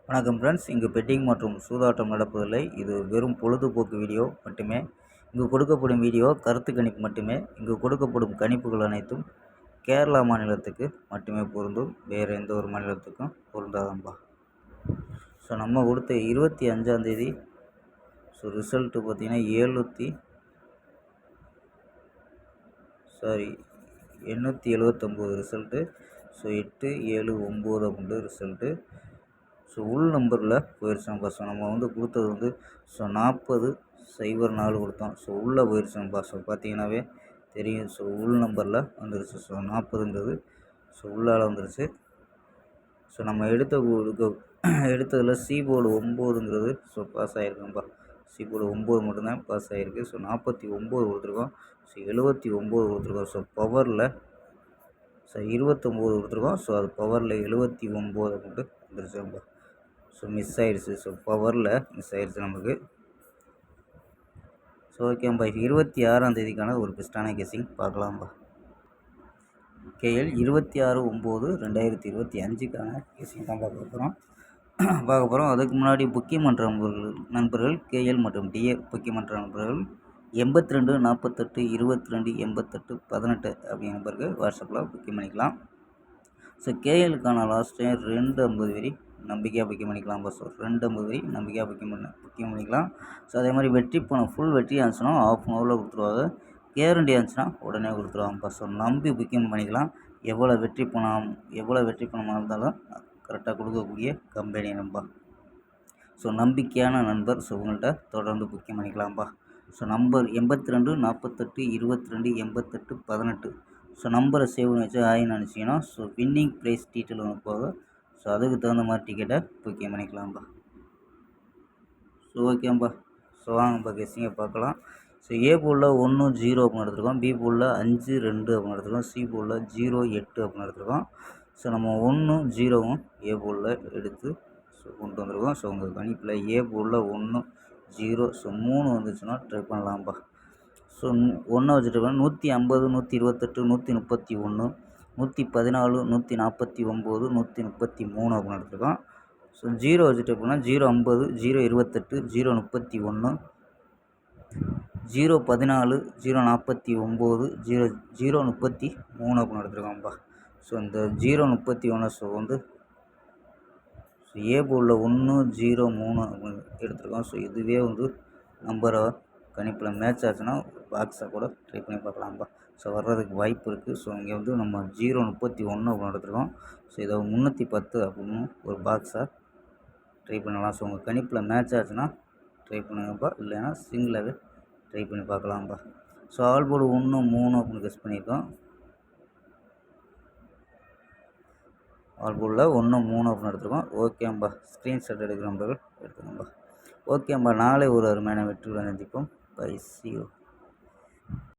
வணக்கம் ஃப்ரெண்ட்ஸ், இங்கு பெட்டிங் மற்றும் சூதாட்டம் நடப்பதில்லை. இது வெறும் பொழுதுபோக்கு வீடியோ மட்டுமே. இங்கு கொடுக்கப்படும் வீடியோ கருத்து கணிப்பு மட்டுமே. இங்கு கொடுக்கப்படும் கணிப்புகள் அனைத்தும் கேரளா மாநிலத்துக்கு மட்டுமே பொருந்தும், வேறு எந்த ஒரு மாநிலத்துக்கும் பொருந்தாதம்பா. ஸோ நம்ம கொடுத்த 25ஆம் தேதி ரிசல்ட்டு பார்த்திங்கன்னா 879 ரிசல்ட்டு. 879 அப்படின்ட்டு ரிசல்ட்டு. உள் நம்பரில் போயிடுச்சுங்கப்பா. நம்ம கொடுத்தது 4004 கொடுத்தோம். உள்ளே போயிடுச்சுங்கப்பா. பார்த்தீங்கன்னாவே தெரியும். உள் நம்பரில் வந்துருச்சு. 40ங்கிறது உள்ளால் வந்துருச்சு. நம்ம எடுத்ததில் சி போர்டு 9ங்கிறது பாஸ் ஆகிருக்குங்கப்பா. சி போர்டு 9 மட்டும்தான் பாஸ் ஆகிருக்கு. 49 கொடுத்துருக்கோம். 79 கொடுத்துருக்கோம். பவரில் 29 கொடுத்துருக்கோம். அது பவரில் 79 அப்படின்ட்டு வந்துருச்சுங்கப்பா. மிஸ் ஆயிடுச்சு. பவரில் மிஸ் ஆயிடுச்சு நமக்கு. ஓகேம்பா. 26ஆம் தேதிக்கான ஒரு பெஸ்ட்டான கெஸ்ஸிங் பார்க்கலாம்பா. கேஎல் 26/9/2025க்கான கெஸ்ஸிங் தான் பார்க்க போகிறோம். அதுக்கு முன்னாடி புக்கிங் பண்ணுற நண்பர்கள் கேஎல் மற்றும் டிஏ புக்கிங் பண்ணுற நண்பர்கள் 82 48 22 88 18 அப்படிங்கிற நம்பருக்கு வாட்ஸ்அப்பில் புக்கிங் பண்ணிக்கலாம். கேஎலுக்கான லாஸ்ட் டைம் 250 வரி நம்பிக்கையாக புக்கிங் பண்ணிக்கலாம். 250 வரி நம்பிக்கையாக புக்கிங் பண்ணிக்கலாம். அதே மாதிரி வெற்றி பணம் ஃபுல் வெற்றி ஆச்சுன்னா ½ ஹவரில் கொடுத்துருவாங்க. கேரண்டி ஆச்சுன்னா உடனே கொடுத்துருவாங்கப்பா. நம்பி புக்கிங் பண்ணிக்கலாம். எவ்வளோ வெற்றி பணமாக இருந்தாலும் கரெக்டாக கொடுக்கக்கூடிய கம்பெனி நம்பா. நம்பிக்கையான நண்பர். உங்கள்கிட்ட தொடர்ந்து புக்கிங் பண்ணிக்கலாம்ப்பா. நம்பர் 82 48 22 88 18. நம்பரை சேவ் பண்ணி வச்சு ஆயின்னு நினச்சிங்கன்னா வின்னிங் ப்ரைஸ் டீட்டெயில் போக அதுக்கு தகுந்த மாதிரி டிக்கெட்டை புக்கிங் பண்ணிக்கலாம்ப்பா. ஓகேம்பா. வாங்கப்பா கெஸ்ஸிங்கை பார்க்கலாம். ஏ போலில் 1 0 அப்படின்னு எடுத்துருக்கோம். பி போலில் 5 2 அப்படின்னு எடுத்துருக்கோம். சி போலில் 0 8 அப்படின்னு எடுத்துருக்கோம். நம்ம 1 0வும் ஏ போலில் எடுத்து கொண்டு வந்திருக்கோம். உங்கள் கணிப்பில் ஏ போலில் 1 0 3 வந்துச்சுன்னா ட்ரை பண்ணலாம்ப்பா. 1 வச்சுட்டு 150 128 131 114 149 133 அப்படின்னு எடுத்துருக்கோம். 0 வச்சுட்டு எப்படின்னா 050 028 031 014 049 033 அப்படின்னு எடுத்துருக்கோம்ப்பா. இந்த 031 ஏ போர்டில் 1 0 3 அப்படின்னு எடுத்துருக்கோம். இதுவே நம்பரை கணிப்பில் மேட்ச் ஆச்சுன்னா பாக்ஸை கூட ட்ரை பண்ணி பார்க்கலாம்ப்பா. வர்றதுக்கு வாய்ப்பு இருக்குது. இங்கே நம்ம 031 அப்படின்னு எடுத்துருக்கோம். இதை 310 அப்படின்னு ஒரு பாக்ஸை ட்ரை பண்ணலாம். உங்கள் கணிப்பில் மேட்ச் ஆச்சுன்னா ட்ரை பண்ணுங்கப்பா. இல்லைன்னா சிங்கிளாகவே ட்ரை பண்ணி பார்க்கலாம்ப்பா. ஆல் போர்டு 1 3 அப்படின்னு கெஸ் பண்ணியிருக்கோம். ஆல் போர்டில் 1 3 அப்படின்னு எடுத்துருக்கோம். ஓகேம்பா. ஸ்க்ரீன்ஷாட் எடுக்கிற நம்பர்கள் எடுத்துக்கோம்பா. ஓகேம்பா. நாளை ஒரு அருமையான வெற்றியுடன் சந்திப்போம். பை. See you.